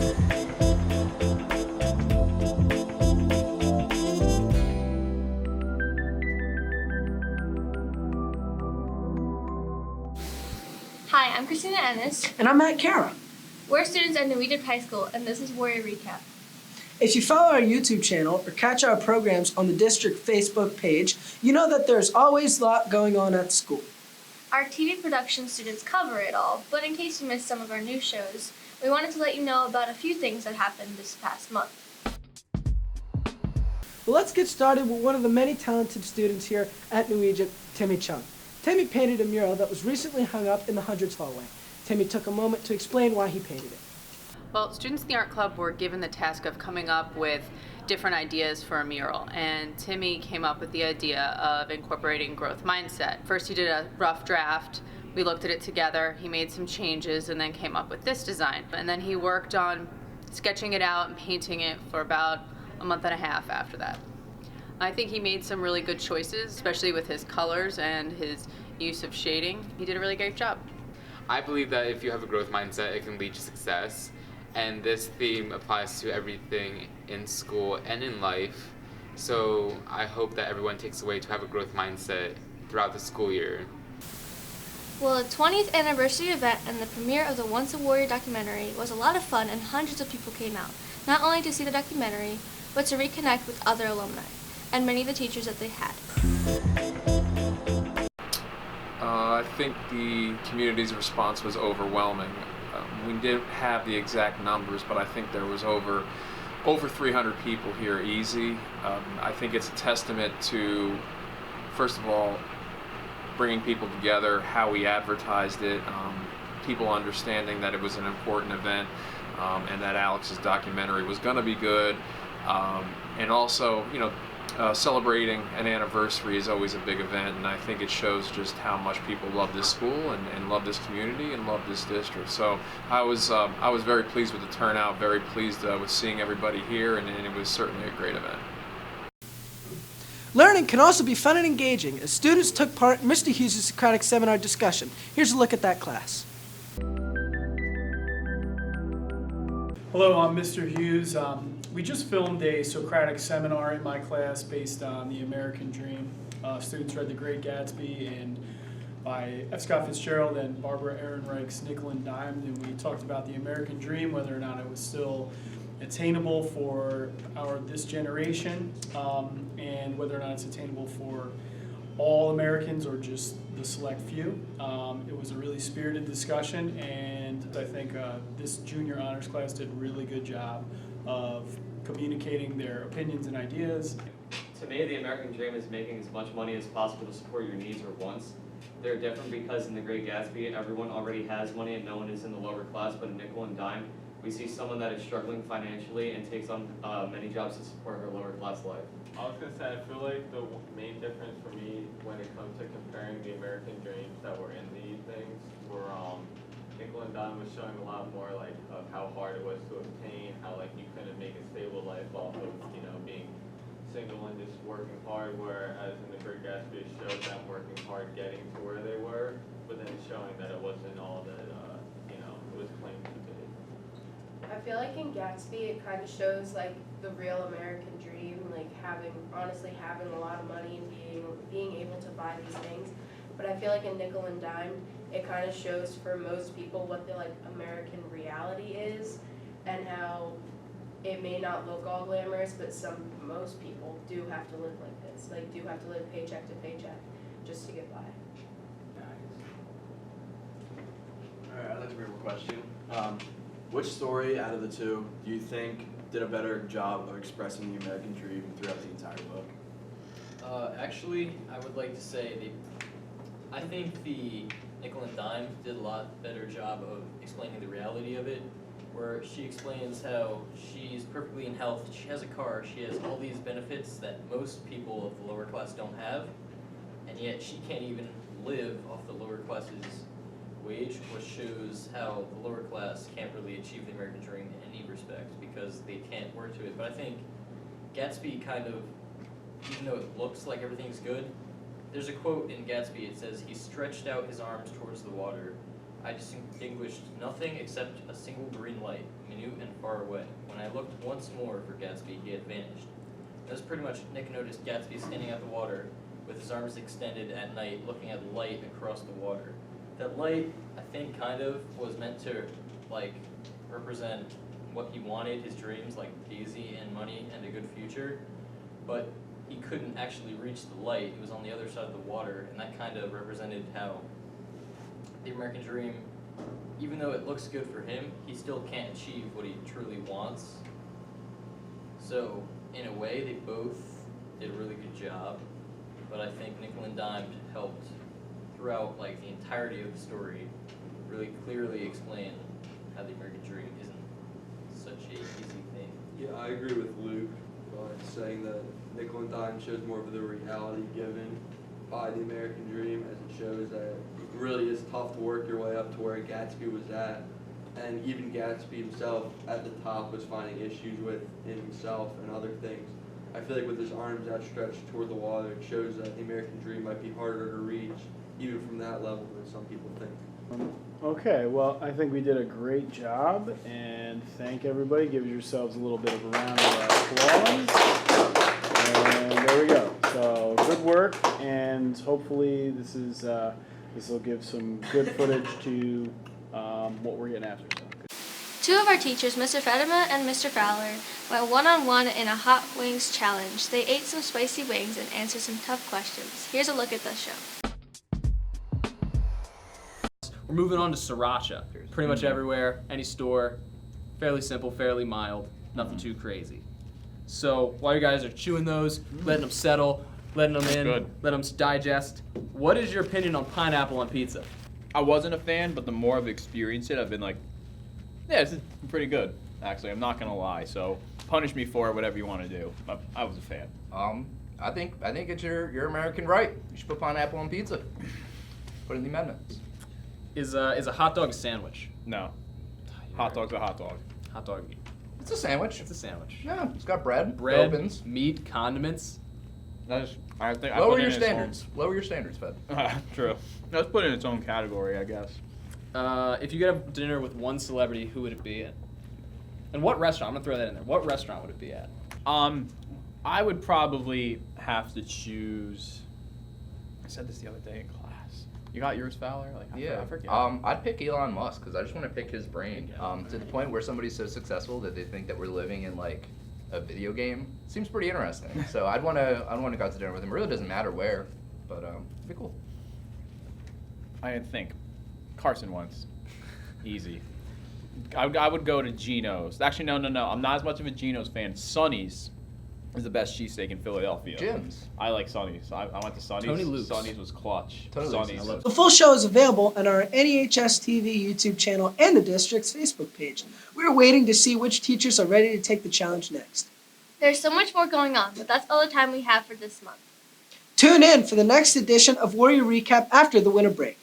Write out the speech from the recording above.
Hi, I'm Christina Ennis. And I'm Matt Kara. We're students at New Egypt High School, and this is Warrior Recap. If you follow our YouTube channel or catch our programs on the district Facebook page, you know that there's always a lot going on at the school. Our TV production students cover it all, but in case you missed some of our new shows, we wanted to let you know about a few things that happened this past month. Well, let's get started with one of the many talented students here at New Egypt, Timmy Chung. Timmy painted a mural that was recently hung up in the Hundreds hallway. Timmy took a moment to explain why he painted it. Well, students in the art club were given the task of coming up with different ideas for a mural, and Timmy came up with the idea of incorporating growth mindset. First he did a rough draft, we looked at it together, he made some changes, and then came up with this design. And then he worked on sketching it out and painting it for about a month and a half after that. I think he made some really good choices, especially with his colors and his use of shading. He did a really great job. I believe that if you have a growth mindset, it can lead to success. And this theme applies to everything in school and in life. So I hope that everyone takes away to have a growth mindset throughout the school year. Well, the 20th anniversary event and the premiere of the Once a Warrior documentary was a lot of fun, and hundreds of people came out, not only to see the documentary, but to reconnect with other alumni and many of the teachers that they had. I think the community's response was overwhelming. We didn't have the exact numbers, but I think there was over 300 people here easy. I think it's a testament to, first of all, bringing people together, how we advertised it, people understanding that it was an important event, and that Alex's documentary was going to be good, and also, celebrating an anniversary is always a big event, and I think it shows just how much people love this school and love this community and love this district. So I was very pleased with the turnout, very pleased with seeing everybody here, and it was certainly a great event. Learning can also be fun and engaging as students took part in Mr. Hughes' Socratic seminar discussion. Here's a look at that class. Hello, I'm Mr. Hughes. We just filmed a Socratic seminar in my class based on the American Dream. Students read The Great Gatsby and by F. Scott Fitzgerald and Barbara Ehrenreich's Nickel and Dime, and we talked about the American Dream, whether or not it was still attainable for this generation, and whether or not it's attainable for all Americans or just the select few. It was a really spirited discussion, and I think this junior honors class did a really good job of communicating their opinions and ideas. To me, the American dream is making as much money as possible to support your needs or wants. They're different because in The Great Gatsby, everyone already has money and no one is in the lower class, but in Nickel and Dime, we see someone that is struggling financially and takes on many jobs to support her lower class life. I was going to say, I feel like the main difference for me when it comes to comparing the American dreams that were in these things were Nickel and Dime was showing a lot more like of how hard it was to obtain, how like you couldn't make a stable life off of, being single and just working hard, whereas in The Great Gatsby it showed them working hard getting to where they were, but then showing that it wasn't all that, it was claimed to be. I feel like in Gatsby it kind of shows like the real American dream, like honestly having a lot of money and being able to buy these things. But I feel like in Nickel and Dime it kind of shows for most people what the like American reality is, and how it may not look all glamorous, but most people do have to live like this, like do have to live paycheck to paycheck just to get by. Alright, I'd like to bring up a question. Which story out of the two do you think did a better job of expressing the American dream throughout the entire book? Actually, I would like to say I think the Nickel and Dime did a lot better job of explaining the reality of it, where she explains how she's perfectly in health, she has a car, she has all these benefits that most people of the lower class don't have, and yet she can't even live off the lower class's wage, which shows how the lower class can't really achieve the American dream in any respect because they can't work to it. But I think Gatsby kind of, even though it looks like everything's good, there's a quote in Gatsby, it says, "He stretched out his arms towards the water, I distinguished nothing except a single green light, minute and far away. When I looked once more for Gatsby, he had vanished. That was pretty much, Nick noticed Gatsby standing at the water with his arms extended at night, looking at light across the water. That light, I think, kind of was meant to, like, represent what he wanted, his dreams, like Daisy and money and a good future, but he couldn't actually reach the light. It was on the other side of the water, and that kind of represented how the American dream, even though it looks good for him, he still can't achieve what he truly wants. So, in a way, they both did a really good job, but I think Nickel and Dime helped throughout, like, the entirety of the story really clearly explain how the American dream isn't such a easy thing. Yeah, I agree with Luke by saying that Nickel and Dime shows more of the reality given by the American dream, as it shows that it really is tough to work your way up to where Gatsby was at. And even Gatsby himself at the top was finding issues with himself and other things. I feel like with his arms outstretched toward the water, it shows that the American dream might be harder to reach, even from that level than some people think. Okay, well, I think we did a great job, and thank everybody. Give yourselves a little bit of a round of applause. And there we go. So good work, and hopefully this will give some good footage to what we're getting after. So. Two of our teachers, Mr. Fatima and Mr. Fowler, went one-on-one in a hot wings challenge. They ate some spicy wings and answered some tough questions. Here's a look at the show. We're moving on to Sriracha. Pretty much everywhere, any store. Fairly simple, fairly mild, nothing too crazy. So while you guys are chewing those, letting them settle, letting them in, letting them digest, what is your opinion on pineapple on pizza? I wasn't a fan, but the more I've experienced it, I've been like, yeah, this is pretty good, actually. I'm not gonna lie. So punish me for it, whatever you want to do. But I was a fan. I think it's your American right. You should put pineapple on pizza. Put in the amendments. Is a hot dog a sandwich? No. Hot dog's a hot dog. Hot dog. It's a sandwich. It's a sandwich. Yeah, it's got bread, opens, meat, condiments. I think lower your standards. Lower your standards, Fed. True. Let's put it in its own category, I guess. If you could have dinner with one celebrity, who would it be at? And what restaurant? I'm gonna throw that in there. What restaurant would it be at? I would probably have to choose. I said this the other day in class. You got yours, Fowler? I forget. I'd pick Elon Musk because I just want to pick his brain. To the point where somebody's so successful that they think that we're living in like a video game. Seems pretty interesting. So I'd want to go out to dinner with him. It really doesn't matter where, but it'd be cool. I didn't think. Carson once. Easy. I would go to Geno's. Actually, no. I'm not as much of a Geno's fan. Sonny's is the best cheesesteak in Philadelphia. Jim's. I like Sonny's. I went to Sonny's. Tony Luke's. Sonny's was clutch. Sonny's. The full show is available on our NEHS TV YouTube channel and the district's Facebook page. We're waiting to see which teachers are ready to take the challenge next. There's so much more going on, but that's all the time we have for this month. Tune in for the next edition of Warrior Recap after the winter break.